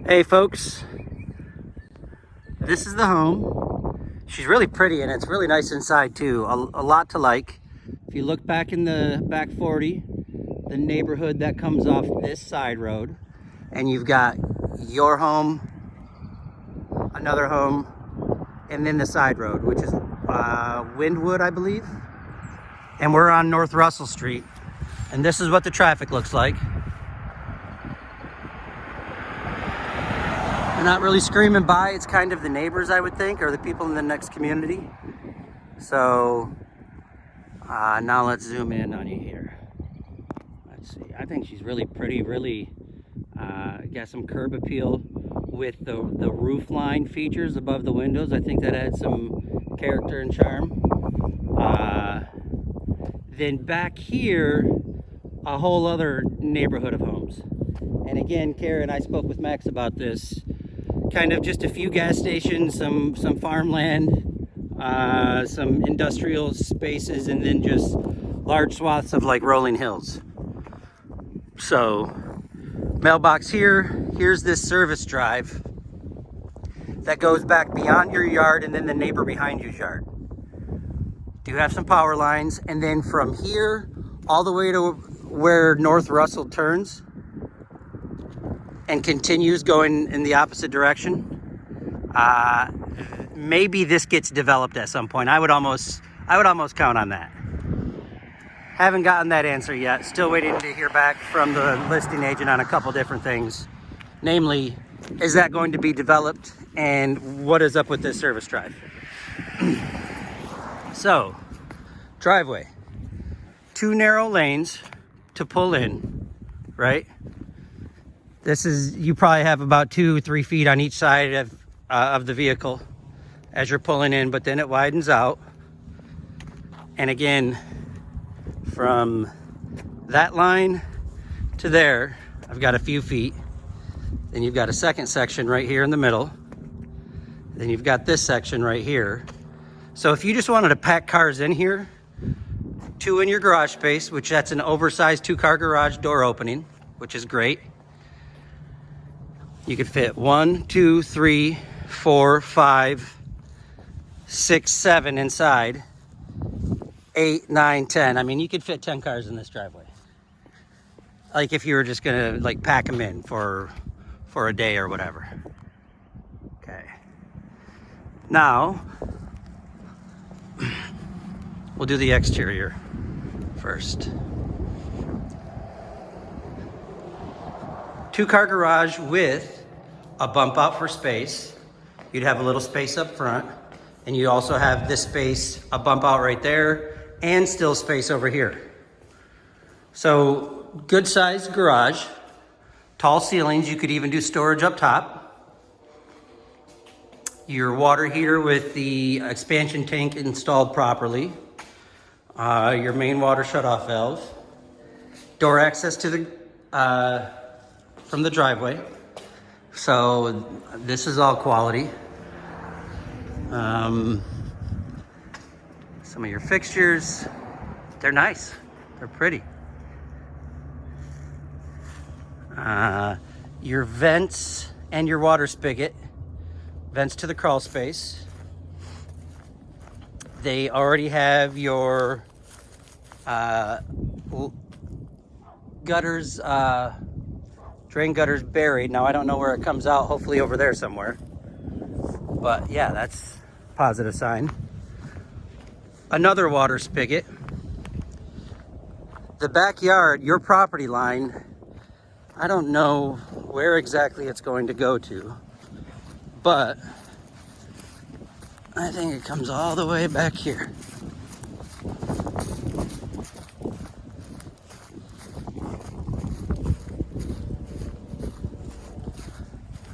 Hey folks, this is the home. She's really pretty and it's really nice inside too. A lot to like. If you look back in the back 40, the neighborhood that comes off this side road, and you've got your home, another home, and then the side road, which is Windwood, I believe. And we're on North Russell Street. And this is what the traffic looks like. They're not really screaming by. It's kind of the neighbors, I would think, or the people in the next community. So now let's zoom in on you here. Let's see. I think she's really pretty, really got some curb appeal with the roof line features above the windows. I think that adds some character and charm. Then back here, a whole other neighborhood of homes. And again, Kara and I spoke with Max about this. Kind of just a few gas stations, some farmland, some industrial spaces, and then just large swaths of like rolling hills. So, mailbox here. Here's this service drive that goes back beyond your yard and then the neighbor behind you's yard. Do have some power lines, and then from here all the way to where North Russell turns and continues going in the opposite direction. Maybe this gets developed at some point. I would almost count on that. Haven't gotten that answer yet. Still waiting to hear back from the listing agent on a couple different things. Namely, is that going to be developed, and what is up with this service drive? So, driveway. 2 narrow lanes to pull in, right? This is, you probably have about 2-3 feet on each side of the vehicle as you're pulling in, but then it widens out. And again, from that line to there, I've got a few feet. Then you've got a second section right here in the middle. Then you've got this section right here. So if you just wanted to pack cars in here, 2 in your garage space, which that's an oversized 2-car garage door opening, which is great. You could fit 1, 2, 3, 4, 5, 6, 7 inside. 8, 9, 10. I mean, you could fit 10 cars in this driveway. Like if you were just gonna like pack them in for a day or whatever. Okay. Now, we'll do the exterior first. 2-car garage with a bump out for space. You'd have a little space up front, and you also have this space, a bump out right there, and still space over here. So good sized garage, tall ceilings. You could even do storage up top. Your water heater with the expansion tank installed properly. Your main water shutoff valve. Door access to the from the driveway. So this is all quality. Some of your fixtures, they're nice. They're pretty. Your vents and your water spigot. Vents to the crawl space. They already have your gutters, drain gutters buried. Now I don't know where it comes out, hopefully over there somewhere. But yeah, that's a positive sign. Another water spigot. The backyard, your property line, I don't know where exactly it's going to go to, but I think it comes all the way back here.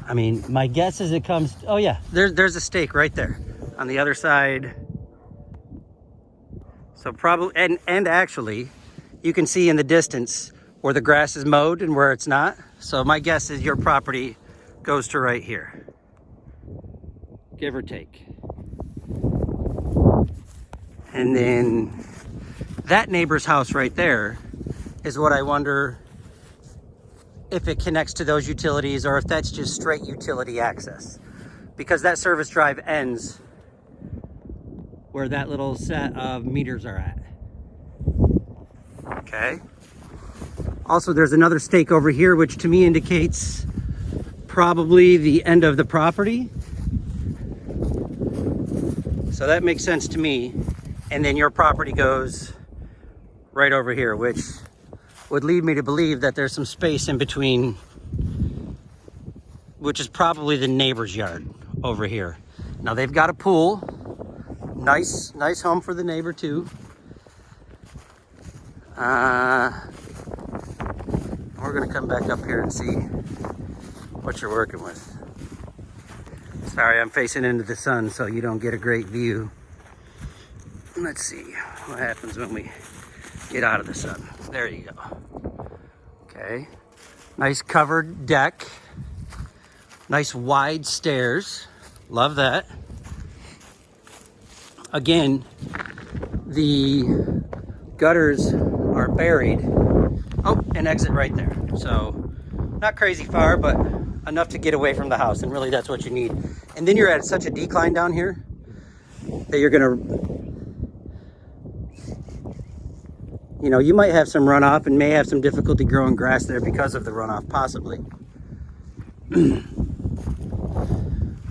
I mean, my guess is it comes, oh yeah, there's a stake right there on the other side. So probably, and actually, you can see in the distance where the grass is mowed and where it's not. So my guess is your property goes to right here, give or take. And then that neighbor's house right there is what I wonder if it connects to those utilities or if that's just straight utility access, because that service drive ends where that little set of meters are at. Okay. Also, there's another stake over here, which to me indicates probably the end of the property. So that makes sense to me. And then your property goes right over here, which would lead me to believe that there's some space in between, which is probably the neighbor's yard over here. Now they've got a pool. Nice home for the neighbor too. We're gonna come back up here and see what you're working with. Sorry, I'm facing into the sun so you don't get a great view. Let's see what happens when we get out of the sun. There you go. Okay, nice covered deck. Nice wide stairs. Love that. Again, the gutters are buried. Oh, an exit right there. So not crazy far, but enough to get away from the house, and really that's what you need. And then you're at such a decline down here that you're gonna, you know, you might have some runoff and may have some difficulty growing grass there because of the runoff, possibly.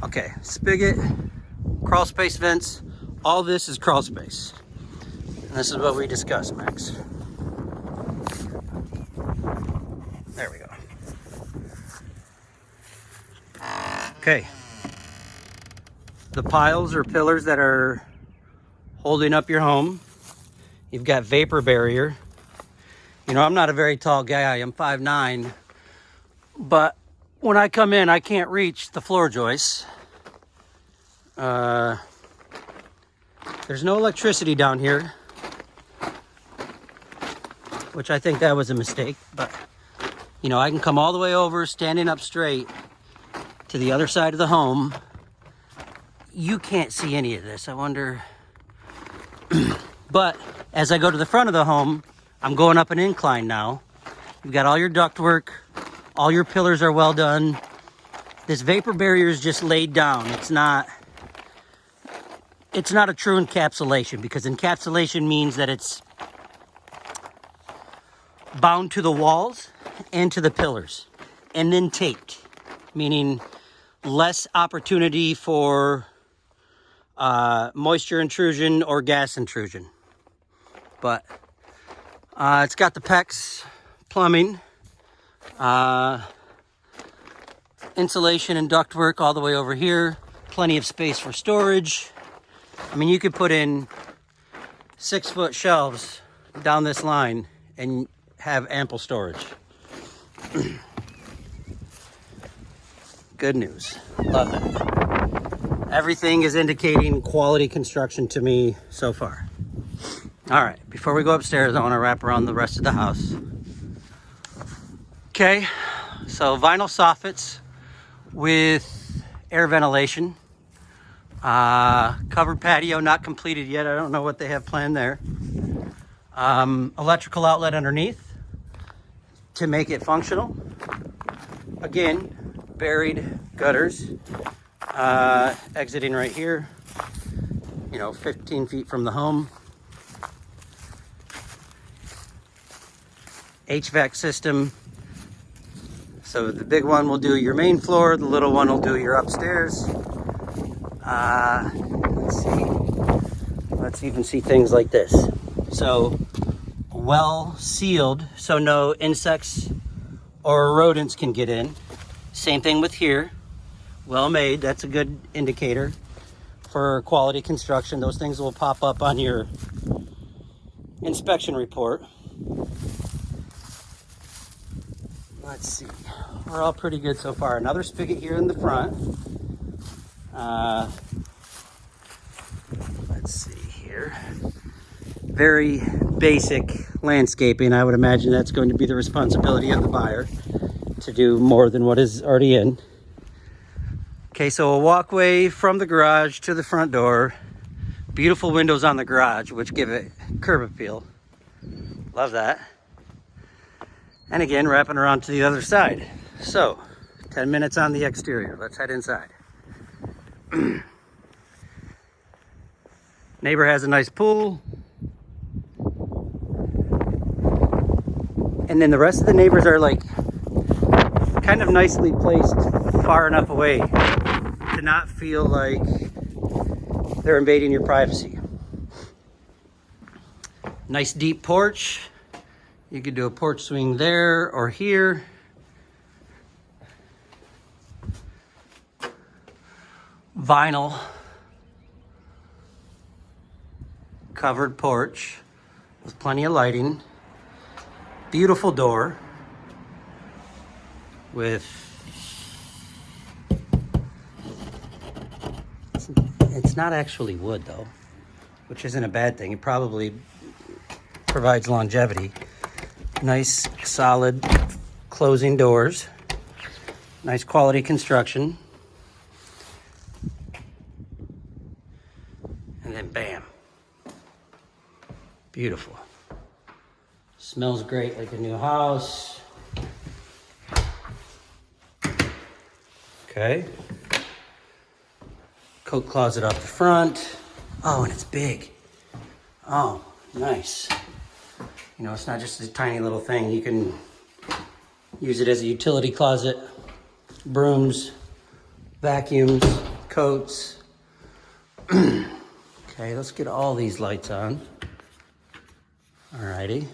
Okay, spigot, crawl space vents, all this is crawl space. And this is what we discussed, Max. There we go. Okay. The piles or pillars that are holding up your home. You've got vapor barrier. You know, I'm not a very tall guy. I'm 5'9", but when I come in, I can't reach the floor joists. There's no electricity down here, which I think that was a mistake, but you know, I can come all the way over, standing up straight to the other side of the home. You can't see any of this. I wonder, but as I go to the front of the home, I'm going up an incline now. You've got all your ductwork, all your pillars are well done. This vapor barrier is just laid down. It's not a true encapsulation, because encapsulation means that it's bound to the walls and to the pillars and then taped, meaning less opportunity for moisture intrusion or gas intrusion. But it's got the PEX plumbing, insulation and ductwork all the way over here, plenty of space for storage. I mean, you could put in 6-foot shelves down this line and have ample storage. Good news. Love that. Everything is indicating quality construction to me so far. All right, before we go upstairs, I want to wrap around the rest of the house. Okay, so vinyl soffits with air ventilation. Covered patio, not completed yet. I don't know what they have planned there. Electrical outlet underneath to make it functional. Again, buried gutters, exiting right here, you know, 15 feet from the home. HVAC system. So the big one will do your main floor, the little one will do your upstairs. Let's see. Let's even see things like this. So well sealed, so no insects or rodents can get in. Same thing with here. Well made, that's a good indicator for quality construction. Those things will pop up on your inspection report. Let's see. We're all pretty good so far. Another spigot here in the front. Let's see here. Very basic landscaping. I would imagine that's going to be the responsibility of the buyer to do more than what is already in. Okay, so a walkway from the garage to the front door. Beautiful windows on the garage, which give it curb appeal. Love that. And again, wrapping around to the other side. So, 10 minutes on the exterior. Let's head inside. Neighbor has a nice pool. And then the rest of the neighbors are like kind of nicely placed far enough away to not feel like they're invading your privacy. Nice deep porch. You could do a porch swing there or here. Vinyl covered porch with plenty of lighting. Beautiful door with, it's not actually wood though, which isn't a bad thing. It probably provides longevity. Nice solid closing doors, nice quality construction, and then bam, beautiful. Smells great, like a new house. Okay. Coat closet up the front. Oh, and it's big. Oh, nice. You know, it's not just a tiny little thing. You can use it as a utility closet. Brooms, vacuums, coats. Okay, let's get all these lights on. Alrighty.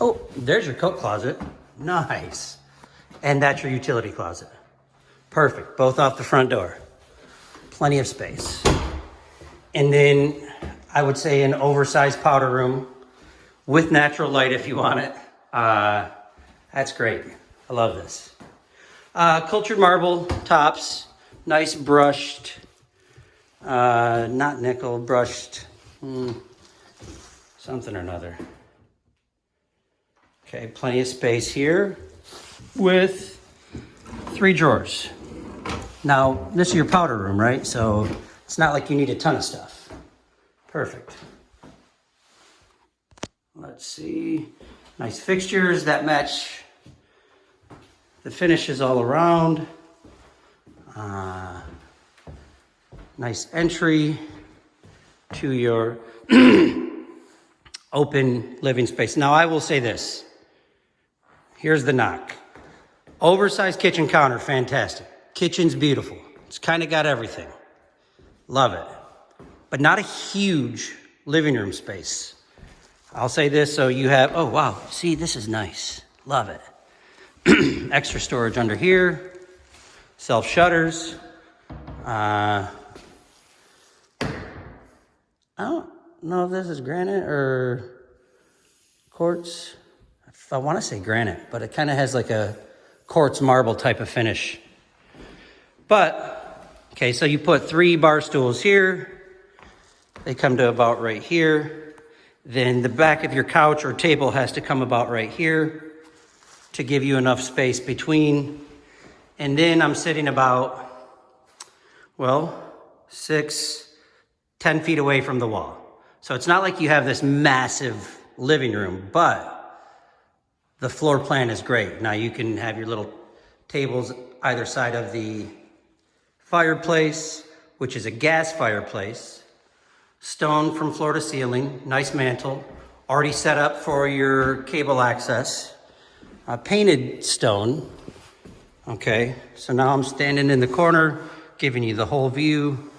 Oh, there's your coat closet. Nice. And that's your utility closet. Perfect. Both off the front door. Plenty of space. And then I would say an oversized powder room with natural light if you want it. That's great. I love this. Cultured marble tops. Nice brushed, not nickel, brushed something or another. Okay, plenty of space here with 3 drawers. Now, this is your powder room, right? So it's not like you need a ton of stuff. Perfect. Let's see. Nice fixtures that match the finishes all around. Nice entry to your open living space. Now, I will say this. Here's the knock. Oversized kitchen counter, fantastic. Kitchen's beautiful. It's kind of got everything. Love it. But not a huge living room space. I'll say this, so you have, oh wow, see, this is nice. Love it. Extra storage under here. Self shutters. I don't know if this is granite or quartz. I want to say granite, but it kind of has like a quartz marble type of finish. But, okay, so you put 3 bar stools here. They come to about right here. Then the back of your couch or table has to come about right here to give you enough space between. And then I'm sitting about, well, 10 feet away from the wall. So it's not like you have this massive living room, but the floor plan is great. Now you can have your little tables either side of the fireplace, which is a gas fireplace. Stone from floor to ceiling, nice mantle, already set up for your cable access. Painted stone. Okay, so now I'm standing in the corner, giving you the whole view.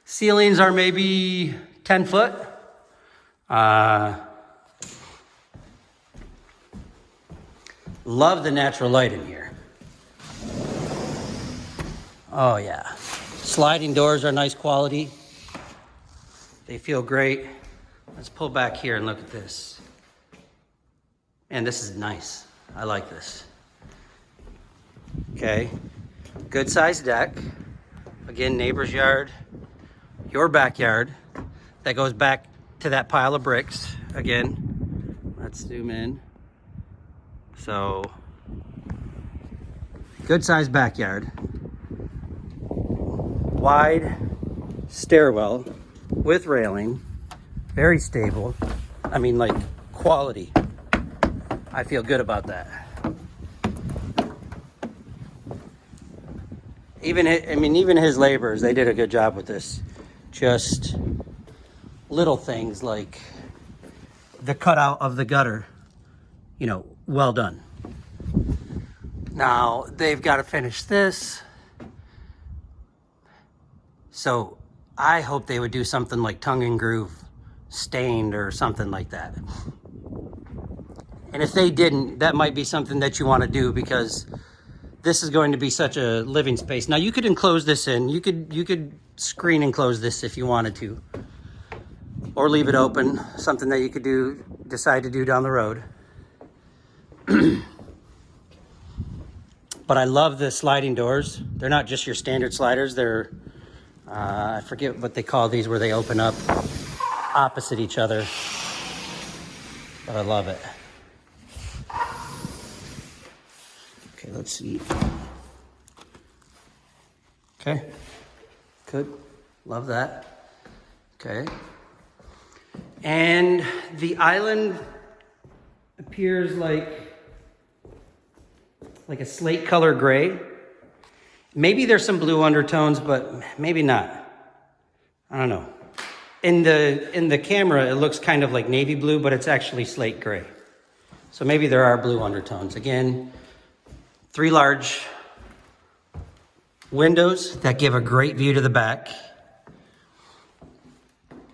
Ceilings are maybe 10 foot. Love the natural light in here. Oh yeah. Sliding doors are nice quality. They feel great. Let's pull back here and look at this. And this is nice. I like this. Okay. Good sized deck. Again, neighbor's yard. Your backyard. That goes back to that pile of bricks. Again, let's zoom in. So, good sized backyard. Wide stairwell with railing. Very stable. I mean, like, quality. I feel good about that. Even his laborers, they did a good job with this. Just little things like the cutout of the gutter, you know, well done. Now they've got to finish this. So I hope they would do something like tongue and groove stained or something like that. And if they didn't, that might be something that you want to do, because this is going to be such a living space. Now you could enclose this in. You could screen enclose this if you wanted to, or leave it open. Something that you could decide to do down the road. But I love the sliding doors. They're not just your standard sliders. They're I forget what they call these, where they open up opposite each other. But I love it. Okay, let's see. Okay, good. Love that. Okay. And the island appears like a slate color gray. Maybe there's some blue undertones, but maybe not. I don't know. In the camera, it looks kind of like navy blue, but it's actually slate gray. So maybe there are blue undertones. Again, 3 large windows that give a great view to the back.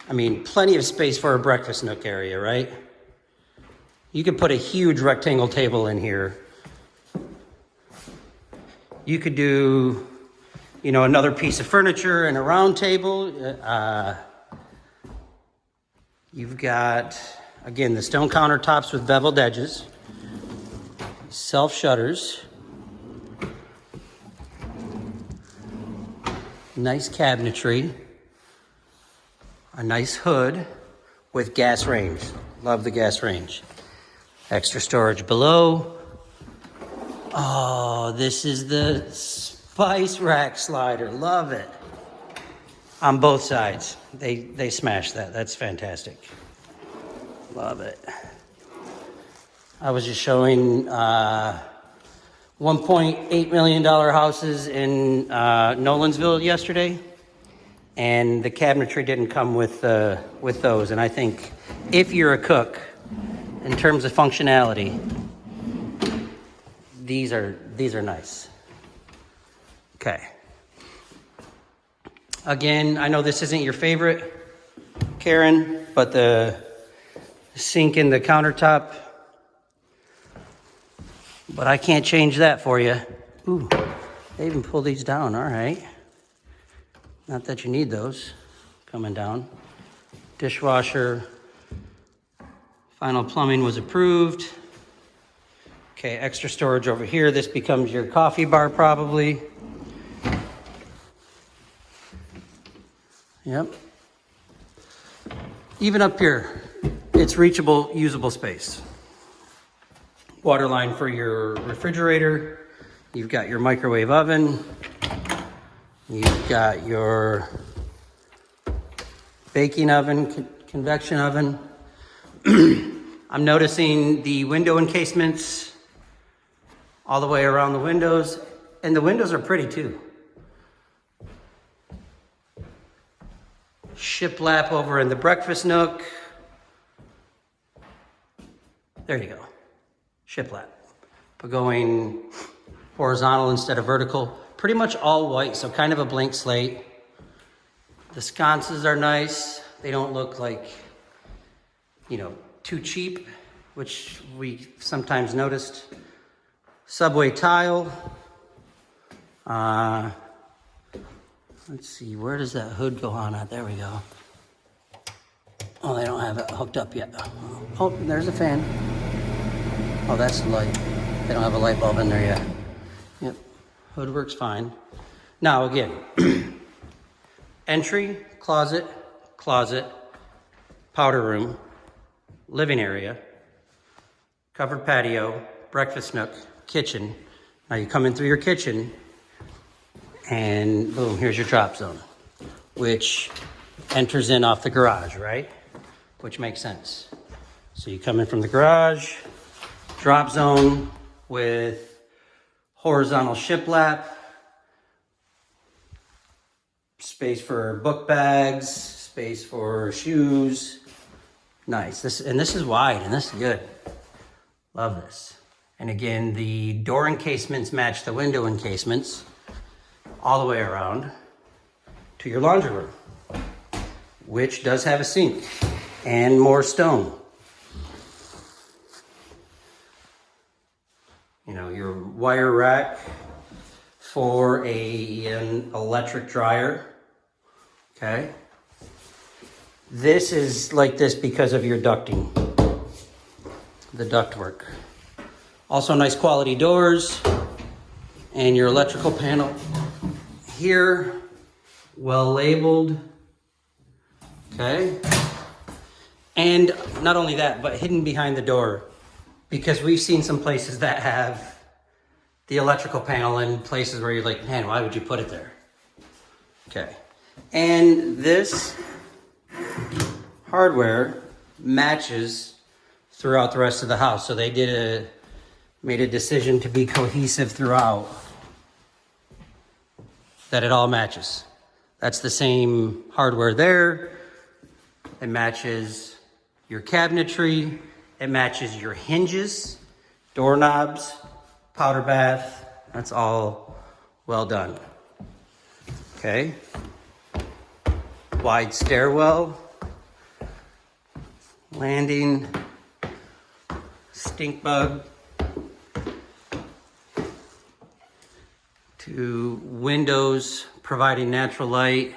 I mean, plenty of space for a breakfast nook area, right? You could put a huge rectangle table in here. You could do, you know, another piece of furniture and a round table. You've got, again, the stone countertops with beveled edges, self shutters, nice cabinetry, a nice hood with gas range. Love the gas range. Extra storage below. Oh, this is the spice rack slider. Love it. On both sides. They smashed that. That's fantastic. Love it. I was just showing $1.8 million houses in Nolensville yesterday, and the cabinetry didn't come with those. And I think if you're a cook, in terms of functionality, these are nice. Okay. Again, I know this isn't your favorite, Karen, but the sink in the countertop, but I can't change that for you. Ooh, they even pull these down. All right. Not that you need those coming down. Dishwasher. Final plumbing was approved. Okay, extra storage over here. This becomes your coffee bar probably. Yep. Even up here, it's reachable, usable space. Water line for your refrigerator. You've got your microwave oven. You've got your baking oven, convection oven. I'm noticing the window encasements all the way around the windows, and the windows are pretty too. Shiplap over in the breakfast nook. There you go. Shiplap. But going horizontal instead of vertical. Pretty much all white, so kind of a blank slate. The sconces are nice. They don't look like, you know, too cheap, which we sometimes noticed. Subway tile. Let's see, where does that hood go on at? There we go. Oh, they don't have it hooked up yet. Oh, there's a fan. Oh, that's the light. They don't have a light bulb in there yet. Yep, hood works fine. Now again, entry, closet, powder room, living area, covered patio, breakfast nook, kitchen. Now you come in through your kitchen and boom, here's your drop zone, which enters in off the garage, right? Which makes sense. So you come in from the garage, Drop zone with horizontal shiplap, space for book bags, space for shoes. Nice. This is wide, and this is good. Love this. And again, the door encasements match the window encasements all the way around to your laundry room, which does have a sink and more stone. You know, your wire rack for an electric dryer. Okay. This is like this because of your ducting, the ductwork. Also nice quality doors and your electrical panel here, well labeled. Okay. And not only that, but hidden behind the door, because we've seen some places that have the electrical panel in places where you're like, man, why would you put it there? Okay. And this hardware matches throughout the rest of the house. So they made a decision to be cohesive throughout, that it all matches. That's the same hardware there. It matches your cabinetry. It matches your hinges, doorknobs, powder bath. That's all well done. Okay. Wide stairwell, landing, stink bug, to windows providing natural light.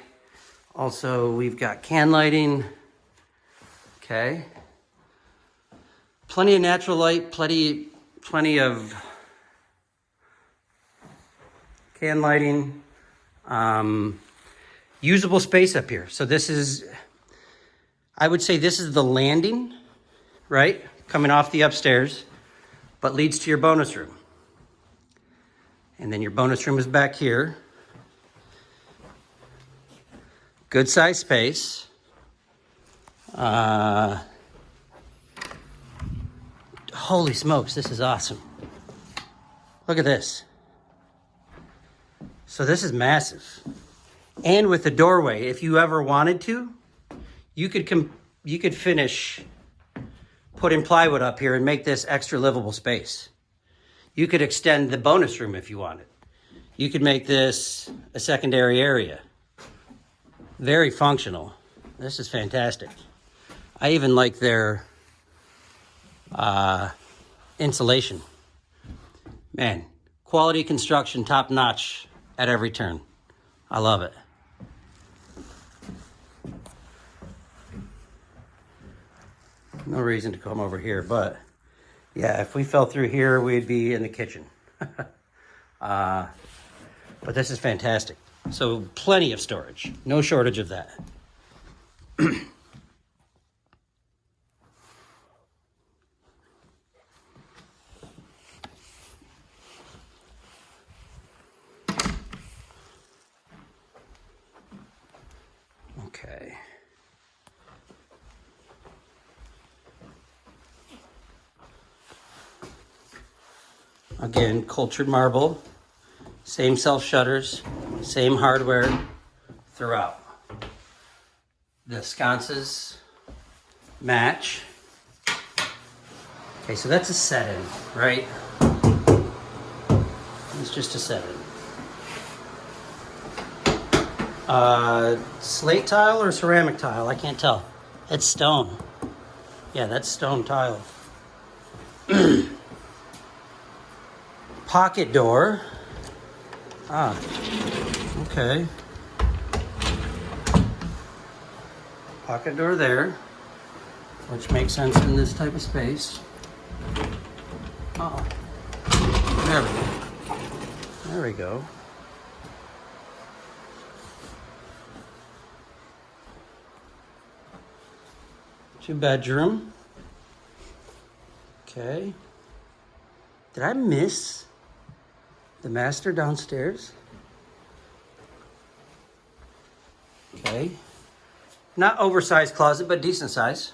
Also, we've got can lighting. Okay. Plenty of natural light, plenty of can lighting. Usable space up here. So this is, I would say this is the landing, right? Coming off the upstairs, but leads to your bonus room. And then your bonus room is back here. Good size space. Holy smokes, this is awesome. Look at this. So this is massive. And with the doorway, if you ever wanted to, you could finish putting plywood up here and make this extra livable space. You could extend the bonus room if you wanted. You could make this a secondary area. Very functional. This is fantastic. I even like their insulation. Man, quality construction, top notch at every turn. I love it. No reason to come over here, but yeah, if we fell through here, we'd be in the kitchen. But this is fantastic. So plenty of storage, no shortage of that. Okay. Again, cultured marble, same self shutters, same hardware throughout. The sconces match. Okay, so that's a set-in, right? It's just a set-in. Slate tile or ceramic tile? I can't tell. It's stone. Yeah, that's stone tile. Pocket door. Ah, okay. Pocket door there, which makes sense in this type of space. Oh, there we go. There we go. Two-bedroom. Okay. Did I miss the master downstairs? Okay. Not oversized closet, but decent size.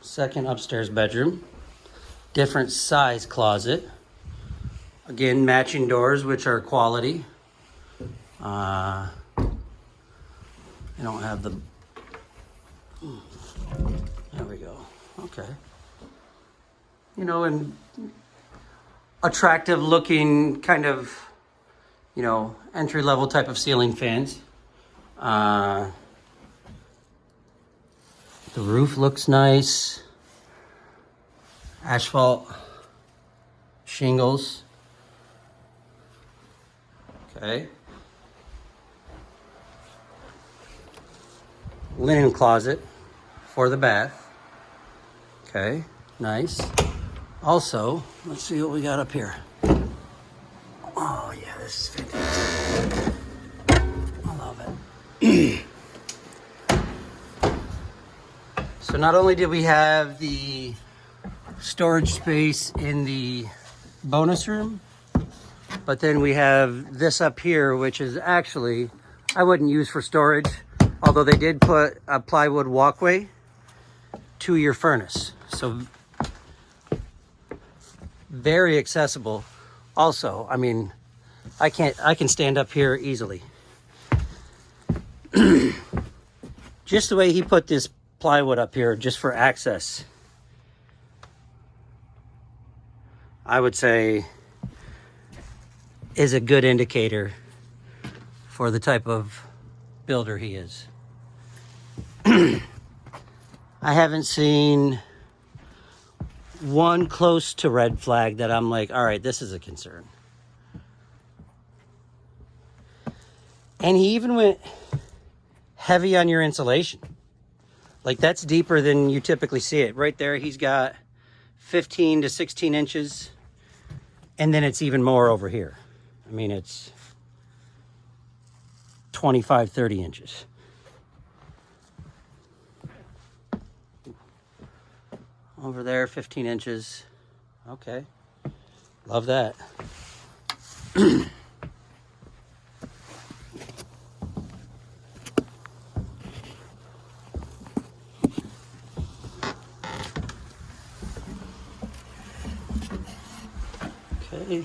Second upstairs bedroom. Different size closet. Again, matching doors, which are quality. I don't have the... There we go. Okay. You know, and attractive looking kind of, you know, entry level type of ceiling fans. The roof looks nice. Asphalt shingles. Okay. Linen closet for the bath. Okay, nice. Also, let's see what we got up here. Oh yeah, this is fantastic. I love it. So not only did we have the storage space in the bonus room, but then we have this up here, which is actually, I wouldn't use for storage, although they did put a plywood walkway to your furnace. So very accessible. Also, I mean, I can stand up here easily. Just the way he put this plywood up here just for access, I would say is a good indicator for the type of builder he is. I haven't seen one close to red flag that I'm like, all right, this is a concern. And he even went heavy on your insulation. Like, that's deeper than you typically see it. Right there, he's got 15 to 16 inches. And then it's even more over here. I mean, it's 25, 30 inches. Over there, 15 inches. Okay. Love that. Okay.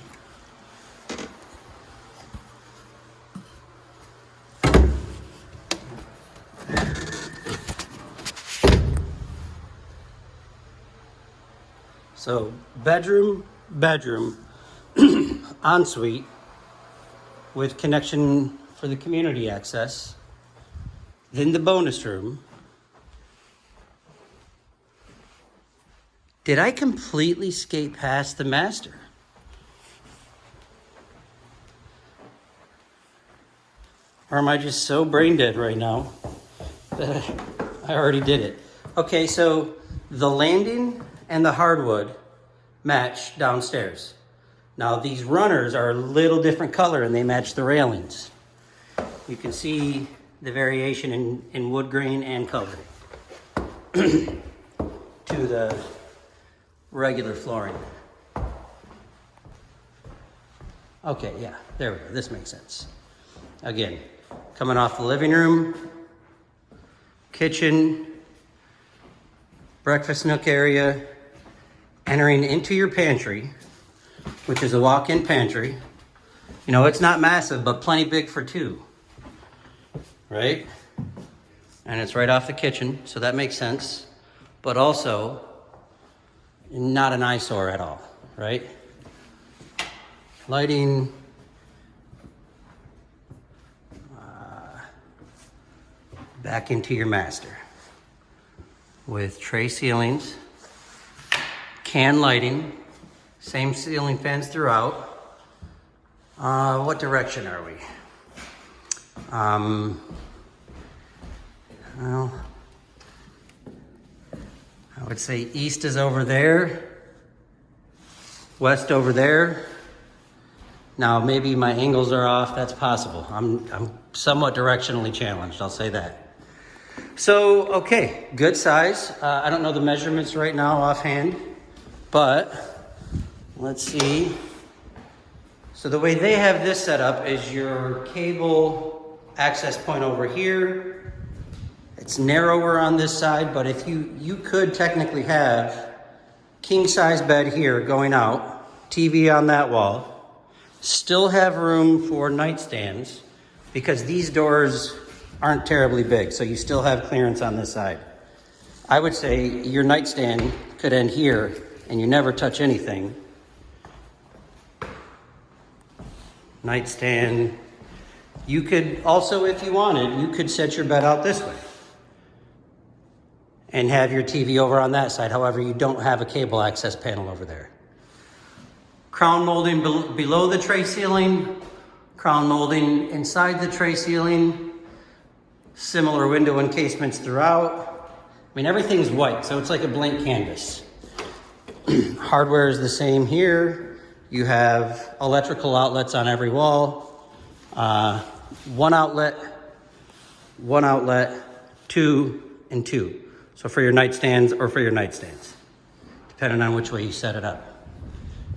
So bedroom, ensuite with connection for the community access. Then the bonus room. Did I completely skate past the master? Or am I just so brain dead right now that I already did it? Okay, so the landing and the hardwood match downstairs. Now these runners are a little different color and they match the railings. You can see the variation in wood grain and color to the regular flooring. Okay, yeah, there we go. This makes sense. Again, coming off the living room, kitchen, breakfast nook area, entering into your pantry, which is a walk-in pantry. You know, it's not massive, but plenty big for two, right? And it's right off the kitchen, so that makes sense. But also, not an eyesore at all, right? Lighting, back into your master with tray ceilings, can lighting, same ceiling fans throughout. What direction are we? Well, I would say east is over there, west over there. Now maybe my angles are off, that's possible. I'm somewhat directionally challenged, I'll say that. So, okay, good size. I don't know the measurements right now offhand, but let's see. So the way they have this set up is your cable access point over here, It's narrower on this side, but if you could technically have king size bed here going out, TV on that wall, still have room for nightstands because these doors aren't terribly big, so you still have clearance on this side. I would say your nightstand could end here and you never touch anything. Nightstand. You could also, if you wanted, you could set your bed out this way and have your TV over on that side. However, you don't have a cable access panel over there. Crown molding below the tray ceiling, crown molding inside the tray ceiling, similar window encasements throughout. I mean, everything's white, so it's like a blank canvas. Hardware is the same here. You have electrical outlets on every wall. One outlet, 2 and 2. So for your nightstands or for your nightstands, depending on which way you set it up.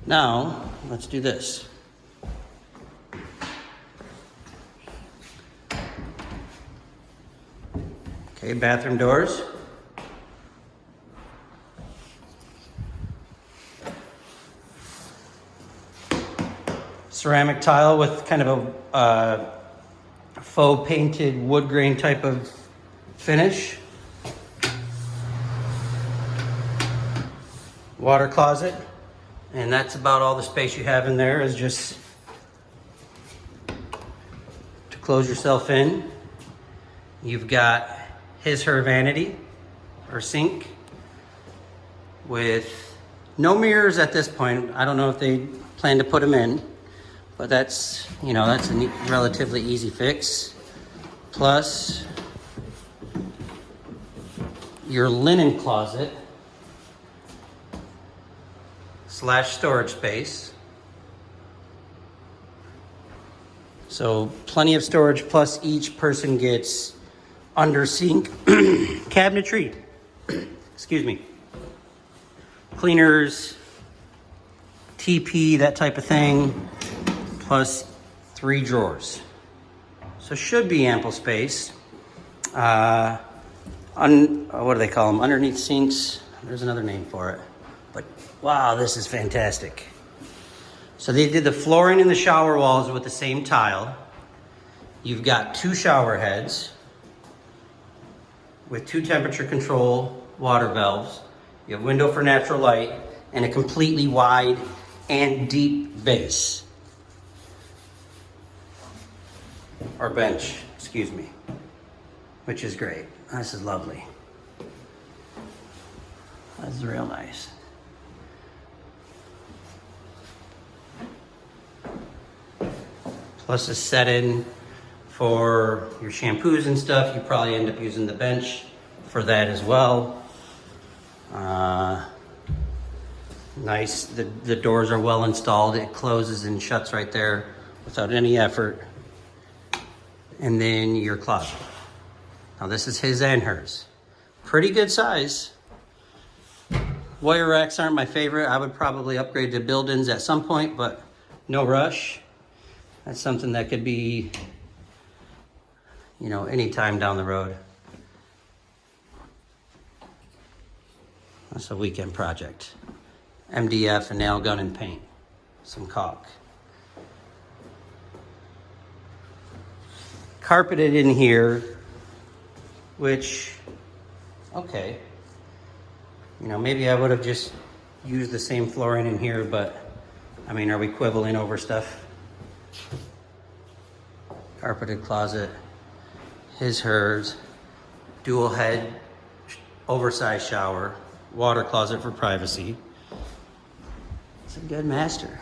Now, let's do this. Okay, bathroom doors. Ceramic tile with kind of a faux painted wood grain type of finish. Water closet. And that's about all the space you have in there, is just to close yourself in. You've got her vanity or sink with no mirrors at this point. I don't know if they plan to put them in, but that's, that's a relatively easy fix. Plus your linen closet / storage space. So plenty of storage, plus each person gets under sink cabinetry. Excuse me. Cleaners, TP, that type of thing, plus 3 drawers. So should be ample space. What do they call them? Underneath sinks. There's another name for it. But wow, this is fantastic. So they did the flooring in the shower walls with the same tile. You've got 2 shower heads with 2 temperature control water valves. You have window for natural light and a completely wide and deep base. Or bench, excuse me, which is great. This is lovely. That's real nice. Plus a set-in for your shampoos and stuff. You probably end up using the bench for that as well. Nice, the doors are well installed. It closes and shuts right there without any effort. And then your closet. Now this is his and hers. Pretty good size. Wire racks aren't my favorite. I would probably upgrade to build-ins at some point, but no rush. That's something that could be, any time down the road. That's a weekend project. MDF, a nail gun, and paint. Some caulk. Carpeted in here, which, okay. Maybe I would have just used the same flooring in here, but, are we quibbling over stuff? Carpeted closet, hers, dual head, oversized shower, water closet for privacy. It's a good master.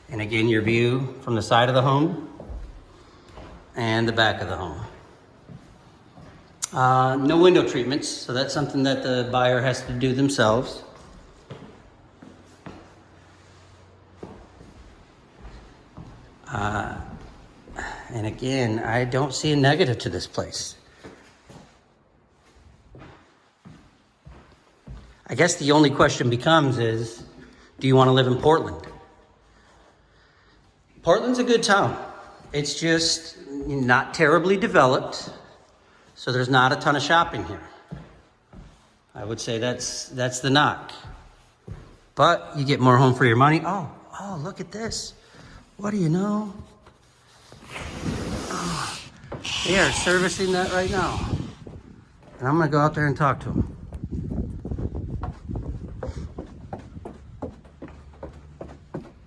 And again, your view from the side of the home and the back of the home. No window treatments, so that's something that the buyer has to do themselves. And again, I don't see a negative to this place. I guess the only question becomes is, do you want to live in Portland? Portland's a good town. It's just not terribly developed. So there's not a ton of shopping here. I would say that's the knock. But you get more home for your money. Oh, look at this. What do you know? Oh, they are servicing that right now. And I'm gonna go out there and talk to them.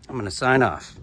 I'm gonna sign off.